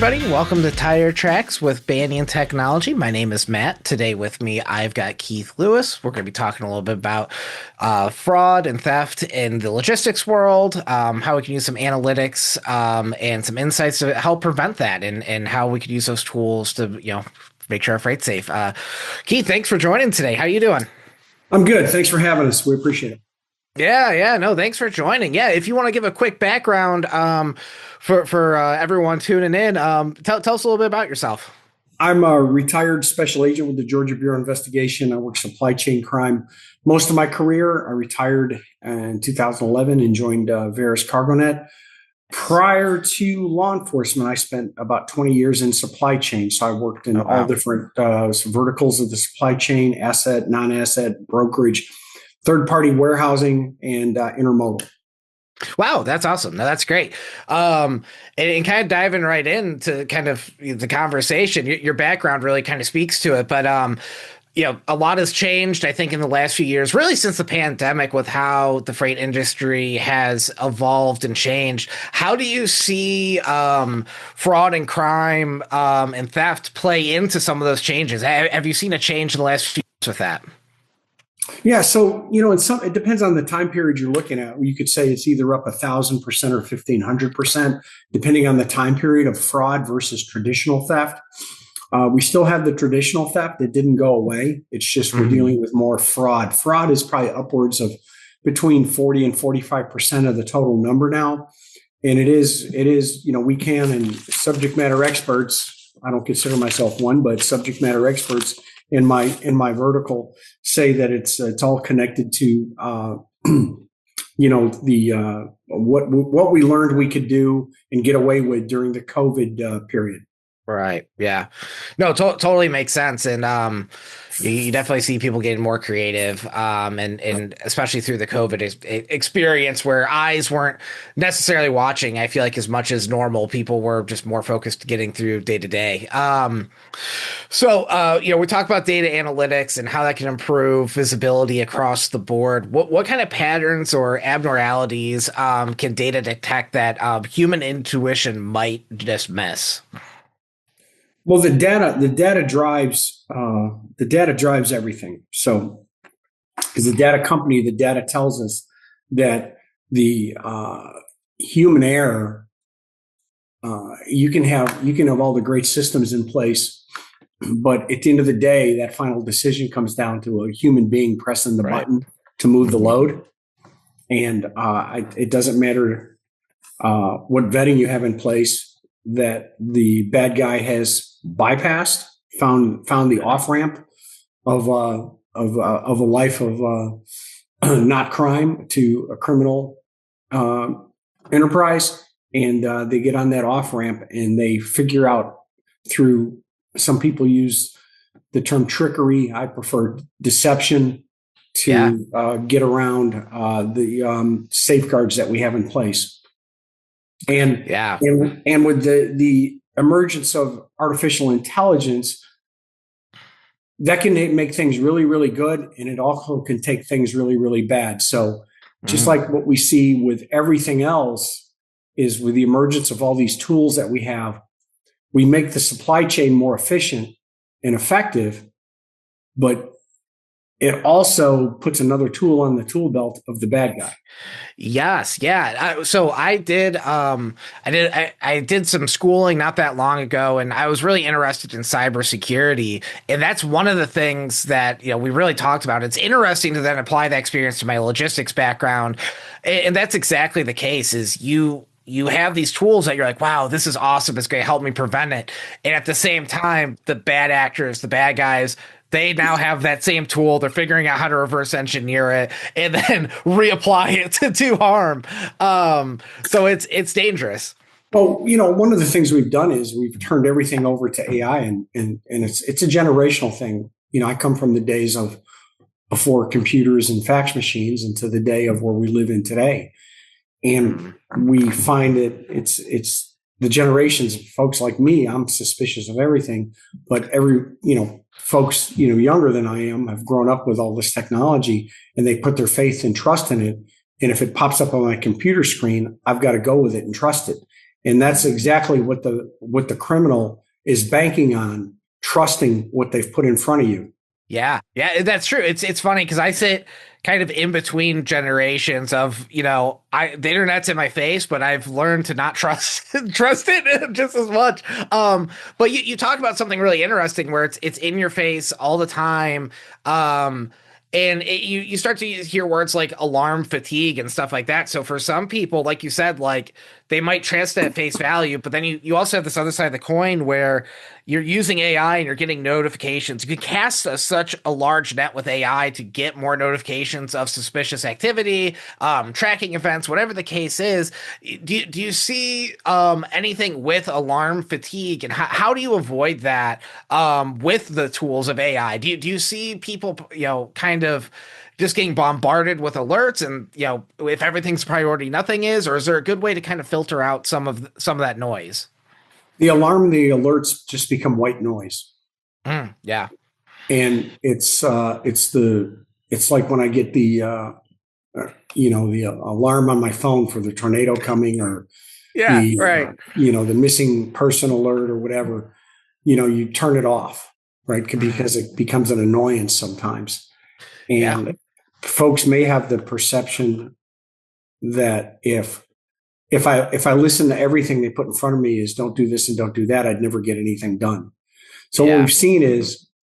everybody. Welcome to Tire Tracks with Banyan Technology. My name is Matt. Today with me, I've got Keith Lewis. We're going to be talking a little bit about fraud and theft in the logistics world, how we can use some analytics and some insights to help prevent that, and how we could use those tools to, make sure our freight's safe. Keith, thanks for joining today. How are you doing? I'm good. Thanks for having us. We appreciate it. Yeah, no, thanks for joining. Yeah, if you want to give a quick background for everyone tuning in, tell us a little bit about yourself. I'm a retired special agent with the Georgia Bureau of Investigation. I work supply chain crime most of my career. I retired in 2011 and joined Veris CargoNet. Prior to law enforcement, I spent about 20 years in supply chain. So I worked in all different verticals of the supply chain: asset, non-asset, brokerage, third-party warehousing, and intermodal. Wow, that's awesome. No, that's great. And kind of diving right into kind of the conversation, your background really kind of speaks to it. But a lot has changed, I think, in the last few years, really since the pandemic, with how the freight industry has evolved and changed. How do you see fraud and crime and theft play into some of those changes? Have you seen a change in the last few years with that? Yeah, so it depends on the time period you're looking at. You could say it's either up 1,000% or 1,500%, depending on the time period of fraud versus traditional theft. We still have the traditional theft; it didn't go away. It's just we're dealing with more fraud. Fraud is probably upwards of between 40 and 45% of the total number now, and it is. We can, and subject matter experts. I don't consider myself one, but subject matter experts in my vertical say that it's all connected to what we learned we could do and get away with during the COVID period. Right. Yeah. No, totally makes sense. And you definitely see people getting more creative, and especially through the COVID experience, where eyes weren't necessarily watching, I feel like, as much as normal. People were just more focused getting through day to day. So we talk about data analytics and how that can improve visibility across the board. What kind of patterns or abnormalities can data detect that human intuition might just miss? Well, the data drives everything. So, as a data company, the data tells us that the human error. You can have all the great systems in place, but at the end of the day, that final decision comes down to a human being pressing the button to move the load, and it doesn't matter what vetting you have in place. That the bad guy has bypassed, found the off ramp of a life of not crime to a criminal enterprise, and they get on that off ramp and they figure out through. Some people use the term trickery. I prefer deception to get around the safeguards that we have in place. And with the emergence of artificial intelligence, that can make things really, really good, and it also can take things really, really bad. So just like what we see with everything else is with the emergence of all these tools that we have, we make the supply chain more efficient and effective, but it also puts another tool on the tool belt of the bad guy. Yes, yeah. So I did some schooling not that long ago, and I was really interested in cybersecurity, and that's one of the things that we really talked about. It's interesting to then apply that experience to my logistics background, and that's exactly the case. Is you have these tools that you're like, wow, this is awesome. It's going to help me prevent it. And at the same time, the bad actors, the bad guys, they now have that same tool. They're figuring out how to reverse engineer it and then reapply it to do harm. So it's dangerous. Well, one of the things we've done is we've turned everything over to AI, and it's a generational thing. I come from the days of before computers and fax machines into the day of where we live in today. And we find that it's the generations of folks like me. I'm suspicious of everything, but folks, younger than I am have grown up with all this technology, and they put their faith and trust in it. And if it pops up on my computer screen, I've got to go with it and trust it. And that's exactly what the criminal is banking on, trusting what they've put in front of you. Yeah, yeah, that's true. It's funny because I sit kind of in between generations of, I the internet's in my face, but I've learned to not trust trust it just as much. But you talk about something really interesting where it's in your face all the time. And you start to hear words like alarm fatigue and stuff like that. So for some people, like you said, like they might trust it at face value, but then you also have this other side of the coin where you're using AI and you're getting notifications. You can cast such a large net with AI to get more notifications of suspicious activity, tracking events, whatever the case is. Do you see anything with alarm fatigue, and how do you avoid that with the tools of AI? Do you see people, kind of just getting bombarded with alerts, and if everything's priority, nothing is, or is there a good way to kind of filter out some of that noise? The alerts just become white noise. Yeah. And it's like when I get the alarm on my phone for the tornado coming, or Yeah, right. the missing person alert or whatever. You turn it off, right? Because it becomes an annoyance sometimes. Yeah. And folks may have the perception that if I listen to everything they put in front of me is don't do this and don't do that, I'd never get anything done. So Yeah.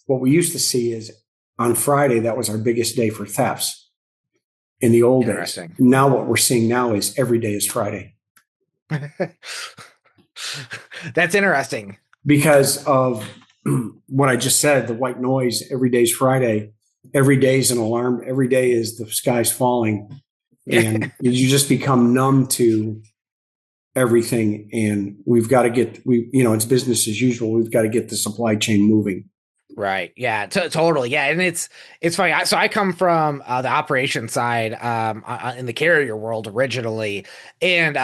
what we used to see is on Friday, that was our biggest day for thefts in the old days. Interesting. Now what we're seeing now is every day is Friday That's interesting. because of what I just said, the white noise. Every day is Friday. Every day is an alarm. Every day is the sky's falling. And you just become numb to everything. And it's business as usual. We've got to get the supply chain moving. Right. Yeah. Totally. Yeah. And it's funny. So I come from the operation side, in the carrier world originally, and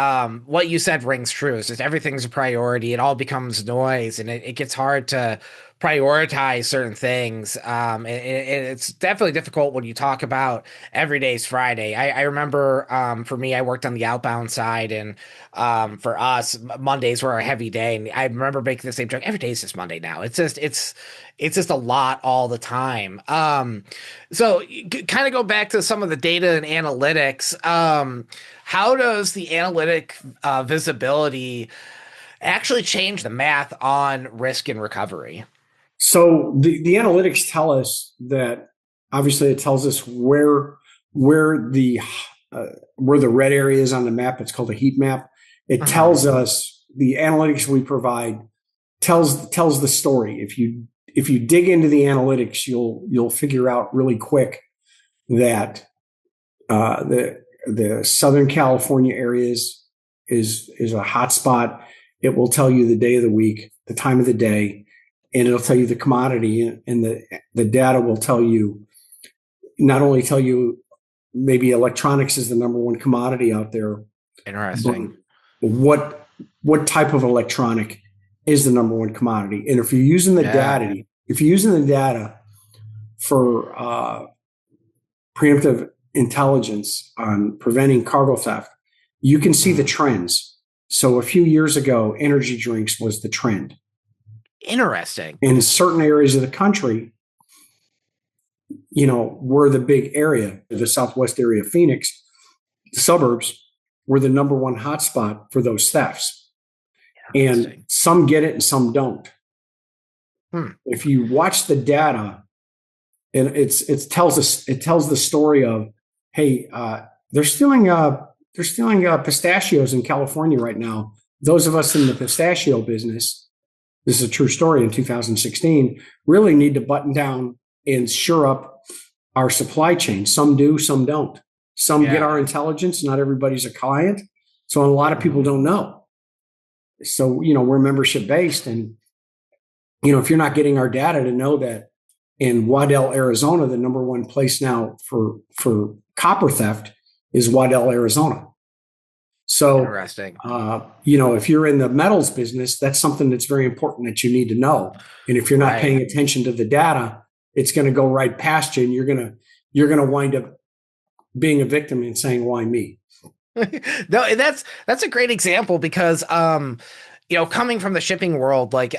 what you said rings true. Is just everything's a priority. It all becomes noise, and it gets hard to prioritize certain things. And it's definitely difficult when you talk about every day's Friday. I remember, for me, I worked on the outbound side, and for us, Mondays were a heavy day, and I remember making the same joke. Every day is just Monday now. It's just a lot all the time. So kind of go back to some of the data and analytics. How does the analytic visibility actually change the math on risk and recovery? So the analytics tell us that, obviously it tells us where the where the red area is on the map. It's called a heat map. It tells us, the analytics we provide tells the story. If you dig into the analytics, you'll figure out really quick that the Southern California areas is a hot spot. It will tell you the day of the week, the time of the day, and it'll tell you the commodity, and the data will not only tell you maybe electronics is the number one commodity out there, but Interesting. what type of electronic is the number one commodity. And Yeah. if you're using the data for preemptive intelligence on preventing cargo theft, you can see the trends. So a few years ago, energy drinks was the trend. Interesting. In certain areas of the country, were the big area, the southwest area of Phoenix, the suburbs were the number one hotspot for those thefts. And Interesting. some get it and some don't. Hmm. If you watch the data, and it tells the story of, hey, they're stealing pistachios in California right now. Those of us in the pistachio business, this is a true story, in 2016, really need to button down and shore up our supply chain. Some do, some don't. Some get Yeah. our intelligence. Not everybody's a client. So a lot of people don't know. So, we're membership based. And, if you're not getting our data to know that in Waddell, Arizona, the number one place now for copper theft is Waddell, Arizona. So, Interesting. if you're in the metals business, that's something that's very important that you need to know. And if you're not Right. paying attention to the data, it's going to go right past you, and you're going to wind up being a victim and saying, "Why me?" No, that's a great example because coming from the shipping world, like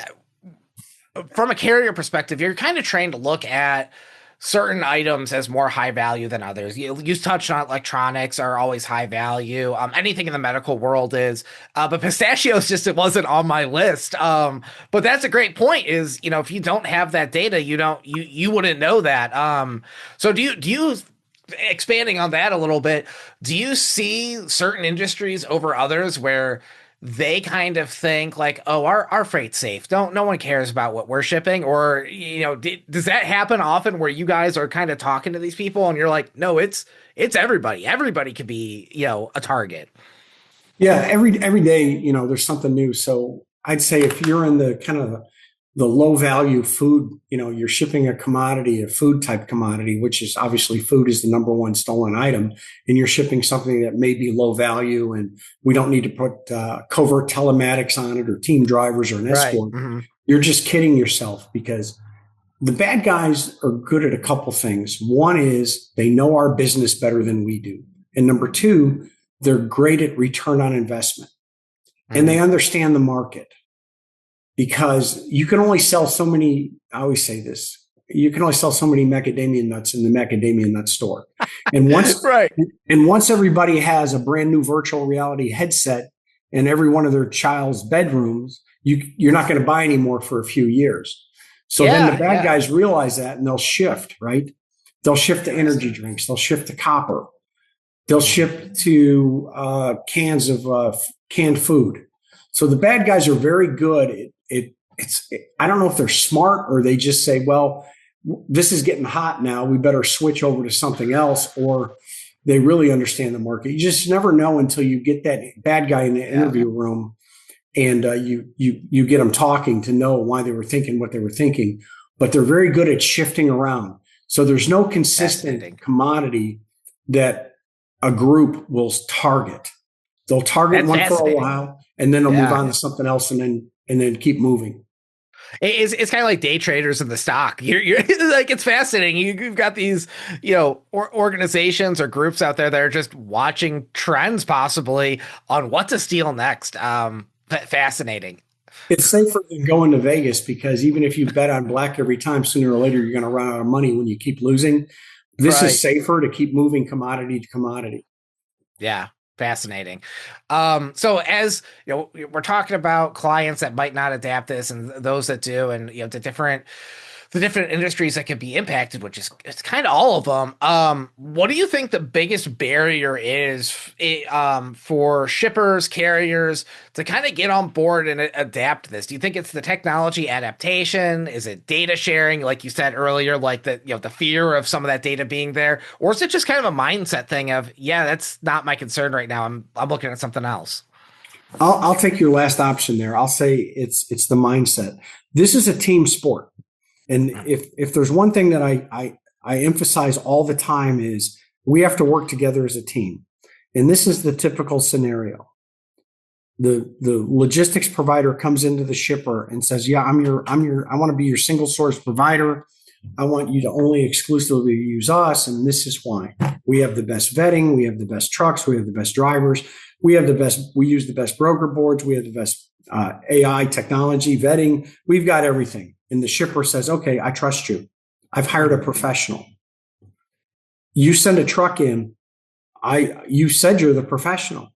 from a carrier perspective, you're kind of trained to look at certain items as more high value than others. You touched on electronics are always high value. Anything in the medical world is, but pistachios just it wasn't on my list. But that's a great point. Is if you don't have that data, you wouldn't know that. So do you expanding on that a little bit? Do you see certain industries over others where they kind of think like, oh, our freight's safe. Don't No one cares about what we're shipping, or does that happen often where you guys are kind of talking to these people and you're like, no, it's everybody. Everybody could be a target. Yeah, every day, there's something new. So I'd say if you're in the kind of the low value food, you're shipping a commodity, a food type commodity, which is obviously food is the number one stolen item, and you're shipping something that may be low value, and we don't need to put covert telematics on it or team drivers or an Right. escort. Mm-hmm. You're just kidding yourself because the bad guys are good at a couple things. One is they know our business better than we do. And number two, they're great at return on investment and Mm-hmm. they understand the market because you can only sell so many. I always say this, you can only sell so many macadamia nuts in the macadamia nut store. And once, Right. and once everybody has a brand new virtual reality headset in every one of their child's bedrooms, you're not going to buy anymore for a few years. So then the Yeah. bad Yeah. guys realize that and they'll shift, right? They'll shift to energy Interesting. drinks. They'll shift to copper. They'll Mm-hmm. shift to cans of canned food. So the bad guys are very good. I don't know if they're smart or they just say, well, this is getting hot now. We better switch over to something else, or they really understand the market. You just never know until you get that bad guy in the Yeah. interview room and you get them talking to know why they were thinking what they were thinking. But they're very good at shifting around. So there's no consistent Fascinating. commodity that a group will target. They'll target That's one for a fascinating. while and then they'll move Yeah. on to something else and then keep moving. It's kind of like day traders in the stock. You're like it's fascinating. You've got these organizations or groups out there that are just watching trends possibly on what to steal next. Fascinating. It's safer than going to Vegas because even if you bet on black every time, sooner or later you're going to run out of money when you keep losing. This is Right. safer to keep moving commodity to commodity. Yeah. Fascinating. So as we're talking about clients that might not adapt this and those that do, and the different industries that can be impacted, which is it's kind of all of them. What do you think the biggest barrier is for shippers, carriers to kind of get on board and adapt to this? Do you think it's the technology adaptation? Is it data sharing, like you said earlier, like the fear of some of that data being there, or is it just kind of a mindset thing of yeah, that's not my concern right now. I'm looking at something else. I'll take your last option there. I'll say it's the mindset. This is a team sport. And if there's one thing that I emphasize all the time is we have to work together as a team. And this is the typical scenario. The logistics provider comes into the shipper and says, "Yeah, I want to be your single source provider. I want you to only exclusively use us, and this is why. We have the best vetting, we have the best trucks, we have the best drivers, we use the best broker boards, we have the best AI technology vetting. We've got everything." And the shipper says, "Okay, I trust you. I've hired a professional. You send a truck in. You said you're the professional.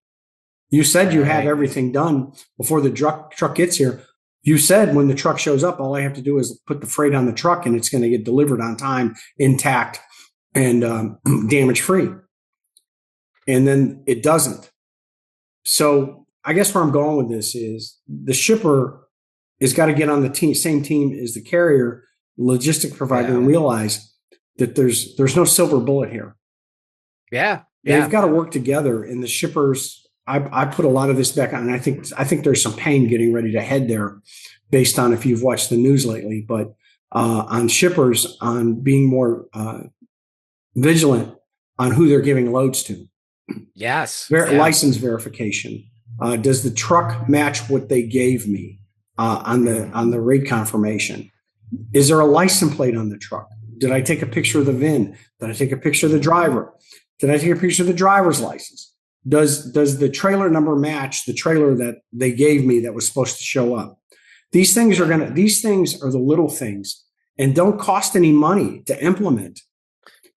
You said you have Right. everything done before the truck gets here. You said when the truck shows up, all I have to do is put the freight on the truck and it's going to get delivered on time, intact, and damage free." And then it doesn't. So I guess where I'm going with this is the shipper has got to get on the same team as the carrier, logistic provider, Yeah. and realize that there's no silver bullet here. Yeah. They've Yeah. got to work together, and the shippers. I put a lot of this back on, and I think there's some pain getting ready to head there, based on if you've watched the news lately. But on shippers, on being more vigilant on who they're giving loads to, Yes. Yeah. license verification. Does the truck match what they gave me on the rate confirmation? Is there a license plate on the truck? Did I take a picture of the VIN? Did I take a picture of the driver? Did I take a picture of the driver's license? Does the trailer number match the trailer that they gave me that was supposed to show up? These things are the little things and don't cost any money to implement.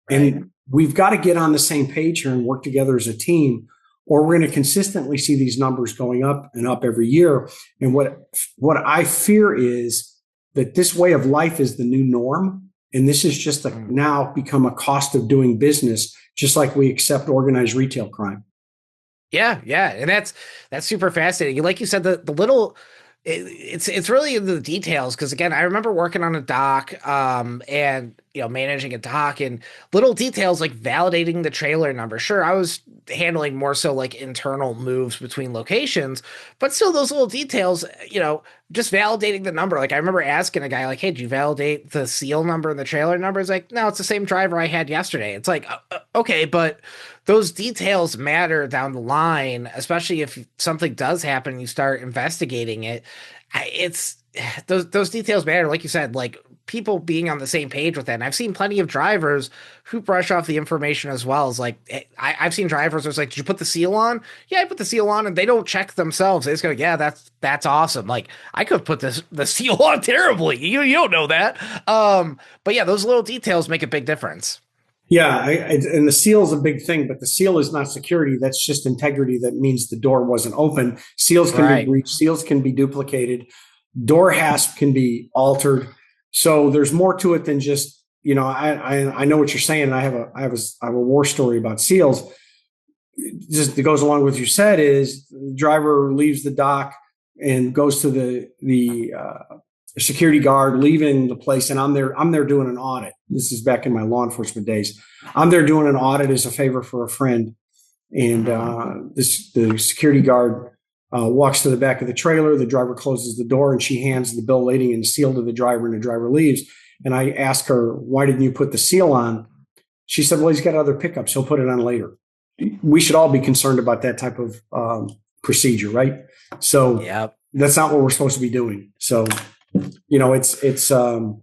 Right. And we've got to get on the same page here and work together as a team, or we're going to consistently see these numbers going up and up every year. And what I fear is that this way of life is the new norm. And this is just now become a cost of doing business, just like we accept organized retail crime. Yeah, yeah, and that's super fascinating. Like you said, the little it's really in the details because again, I remember working on a dock, and managing a dock and little details like validating the trailer number. Sure, I was handling more so like internal moves between locations, but still those little details, just validating the number. Like I remember asking a guy like, "Hey, did you validate the seal number and the trailer number?" He's like, "No, it's the same driver I had yesterday." It's like, okay, but those details matter down the line, especially if something does happen and you start investigating it. It's those details matter, like you said, like people being on the same page with that. And I've seen plenty of drivers who brush off the information as well. As like I've seen drivers who's like, "Did you put the seal on?" "Yeah, I put the seal on," and they don't check themselves. They just go, "Yeah, that's awesome." Like I could put the seal on terribly. You don't know that. But yeah, those little details make a big difference. Yeah, and the seal is a big thing, but the seal is not security. That's just integrity. That means the door wasn't open. Seals can be Right. breached. Seals can be duplicated. Door hasp can be altered. So there's more to it than just I know what you're saying. I have a war story about seals. Just that goes along with what you said is the driver leaves the dock and goes to the security guard leaving the place, and I'm there doing an audit. This is back in my law enforcement days. I'm there doing an audit as a favor for a friend, and the security guard walks to the back of the trailer. The driver closes the door, and she hands the bill lading and seal to the driver, and the driver leaves. And I ask her, "Why didn't you put the seal on?" She said, "Well, he's got other pickups. He'll put it on later." We should all be concerned about that type of procedure, right? So Yep. that's not what we're supposed to be doing. So it's a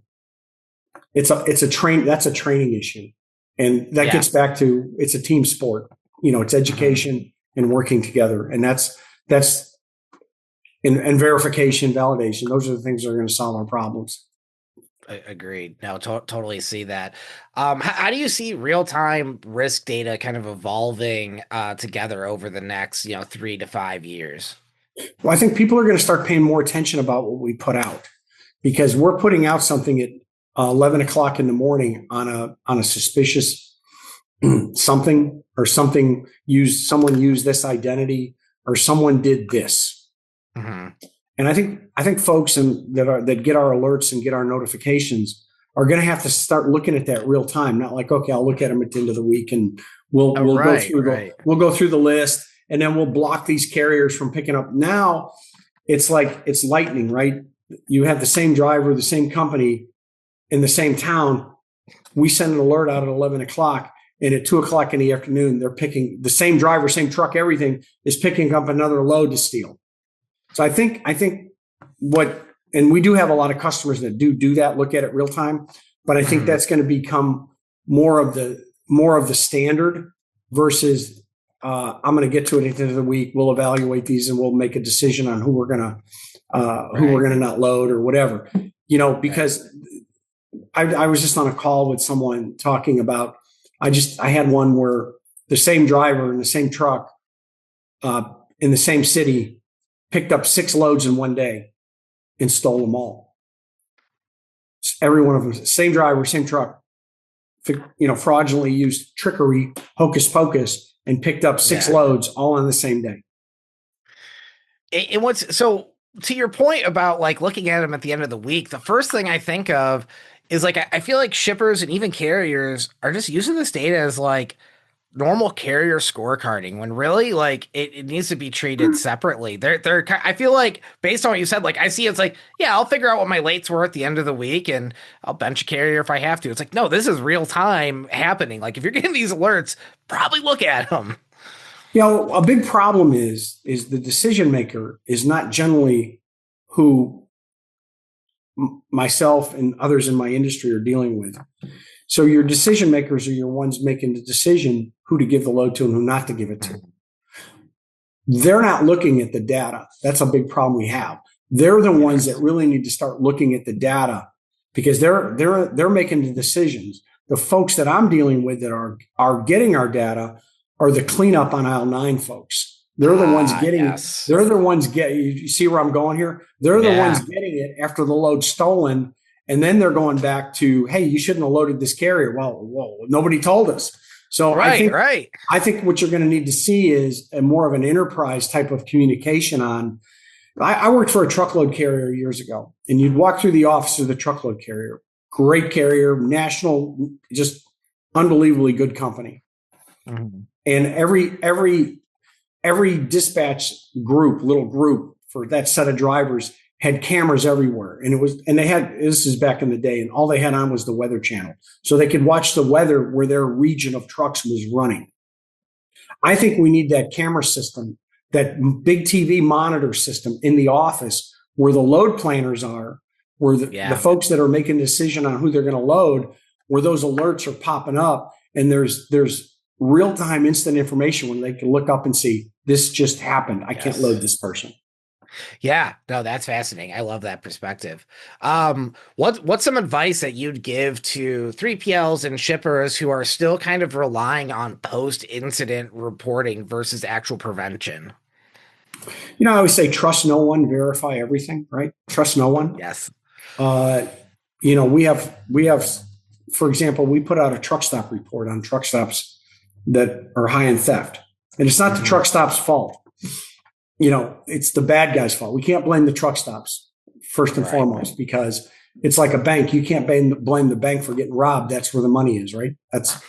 train. That's a training issue, and that Yeah. gets back to it's a team sport. It's education and working together, and that's and verification, validation. Those are the things that are going to solve our problems. Agreed. No, totally see that. How do you see real time risk data kind of evolving together over the next 3 to 5 years? Well, I think people are going to start paying more attention about what we put out because we're putting out something at 11 o'clock in the morning on a suspicious something or something someone used this identity or someone did this. Mm-hmm. And I think folks that get our alerts and get our notifications are going to have to start looking at that real time. Not like, okay, I'll look at them at the end of the week and we'll go through the list and then we'll block these carriers from picking up. Now it's like it's lightning, right? You have the same driver, the same company in the same town. We send an alert out at 11 o'clock, and at 2 o'clock in the afternoon, they're picking the same driver, same truck, everything is picking up another load to steal. So I think and we do have a lot of customers that do that, look at it real time, but I think that's going to become more of the standard versus I'm going to get to it at the end of the week. We'll evaluate these and we'll make a decision on who we're going to not load or whatever, because I was just on a call with someone talking about, I had one where the same driver in the same truck in the same city picked up 6 loads in one day and stole them all. Every one of them, same driver, same truck, fraudulently used trickery, hocus pocus, and picked up 6 loads all on the same day. And what's so to your point about like looking at them at the end of the week, the first thing I think of is like I feel like shippers and even carriers are just using this data as like normal carrier scorecarding when really like it needs to be treated separately. I feel like based on what you said, like I see it's like, yeah, I'll figure out what my lates were at the end of the week and I'll bench a carrier if I have to. It's like, no, this is real time happening. Like if you're getting these alerts, probably look at them. A big problem is the decision maker is not generally who myself and others in my industry are dealing with. So your decision makers are your ones making the decision who to give the load to and who not to give it to. they're not looking at the data. That's a big problem we have. They're the ones that really need to start looking at the data because they're making the decisions. The folks that I'm dealing with that are getting our data are the cleanup on aisle 9 folks. They're the ones getting yes. They're the ones getting, you see where I'm going here? They're the ones getting it after the load's stolen. And then they're going back to, hey, you shouldn't have loaded this carrier. Well, nobody told us. So I think what you're going to need to see is a more of an enterprise type of communication on. I worked for a truckload carrier years ago, and you'd walk through the office of the truckload carrier. Great carrier, national, just unbelievably good company. Mm-hmm. And every dispatch group, little group for that set of drivers had cameras everywhere. And they had, this is back in the day, and all they had on was the Weather Channel. So they could watch the weather where their region of trucks was running. I think we need that camera system, that big TV monitor system in the office where the load planners are, where the folks that are making a decision on who they're going to load, where those alerts are popping up. And there's real-time instant information when they can look up and see, this just happened. I can't load this person. Yeah, no, that's fascinating. I love that perspective. What's some advice that you'd give to 3PLs and shippers who are still kind of relying on post-incident reporting versus actual prevention? I always say trust no one, verify everything, right? Trust no one. Yes. We have, for example, we put out a truck stop report on truck stops that are high in theft. And it's not the truck stop's fault. It's the bad guy's fault. We can't blame the truck stops first and foremost, because it's like a bank. You can't blame the bank for getting robbed. That's where the money is, right? That's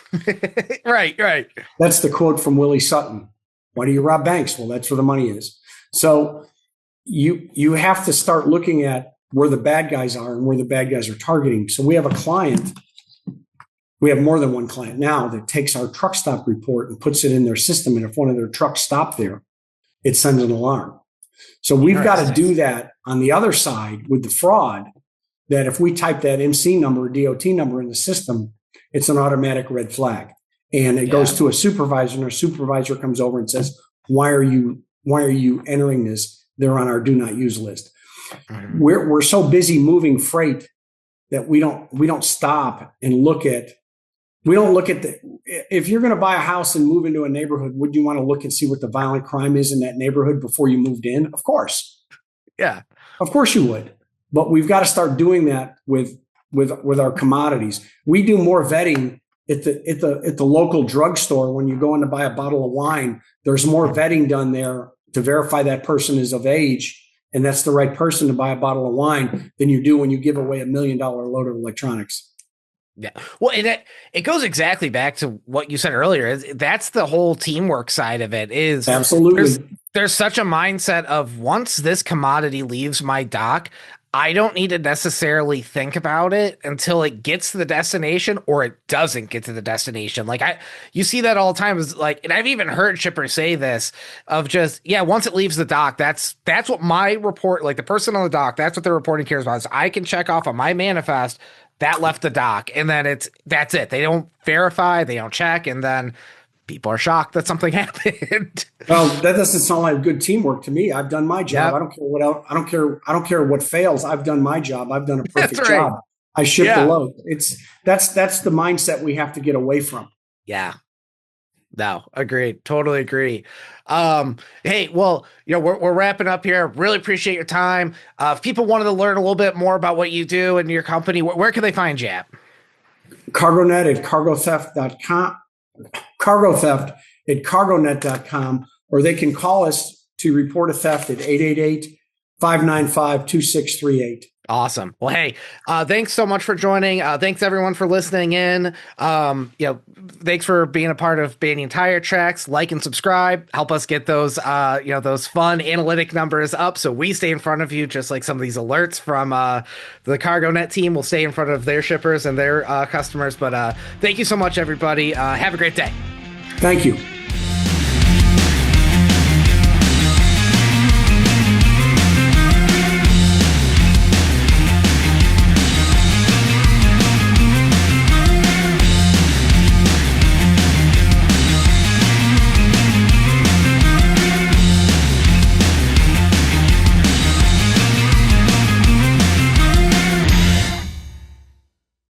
right. That's the quote from Willie Sutton. Why do you rob banks? Well, that's where the money is. So you have to start looking at where the bad guys are and where the bad guys are targeting. So we have a client. We have more than one client now that takes our truck stop report and puts it in their system. And if one of their trucks stopped there, it sends an alarm. So we've got to do that on the other side with the fraud, that if we type that MC number or DOT number in the system, it's an automatic red flag. And it goes to a supervisor, and our supervisor comes over and says, why are you entering this? They're on our do not use list. Mm-hmm. We're so busy moving freight that we don't stop and look at if you're going to buy a house and move into a neighborhood, would you want to look and see what the violent crime is in that neighborhood before you moved in? Of course. Yeah. Of course you would. But we've got to start doing that with our commodities. We do more vetting at the local drugstore. When you go in to buy a bottle of wine, there's more vetting done there to verify that person is of age and that's the right person to buy a bottle of wine than you do when you give away $1 million load of electronics. Yeah. Well, it goes exactly back to what you said earlier. That's the whole teamwork side of it. Is absolutely. There's such a mindset of, once this commodity leaves my dock, I don't need to necessarily think about it until it gets to the destination, or it doesn't get to the destination. Like you see that all the time, is like, and I've even heard shippers say this of just, once it leaves the dock, that's what my report, like the person on the dock, that's what their reporting cares about. Is I can check off on my manifest that left the dock, and then that's it. They don't verify, they don't check, and then people are shocked that something happened. Well, that doesn't sound like good teamwork to me. I've done my job. Yep. I don't care what else. I don't care what fails. I've done my job. I've done a perfect job. I shipped the load. That's the mindset we have to get away from. Yeah. No, agreed. Totally agree. Hey, well, we're wrapping up here. Really appreciate your time. If people wanted to learn a little bit more about what you do and your company, where can they find you at? CargoNet at cargotheft.com, cargotheft at cargonet.com, or they can call us to report a theft at 888-595-2638. Awesome. Well, hey, thanks so much for joining. Thanks everyone for listening in. Thanks for being a part of Banyan Tire Tracks. Like and subscribe. Help us get those, those fun analytic numbers up, so we stay in front of you, just like some of these alerts from the CargoNet team will stay in front of their shippers and their customers. But thank you so much, everybody. Have a great day. Thank you.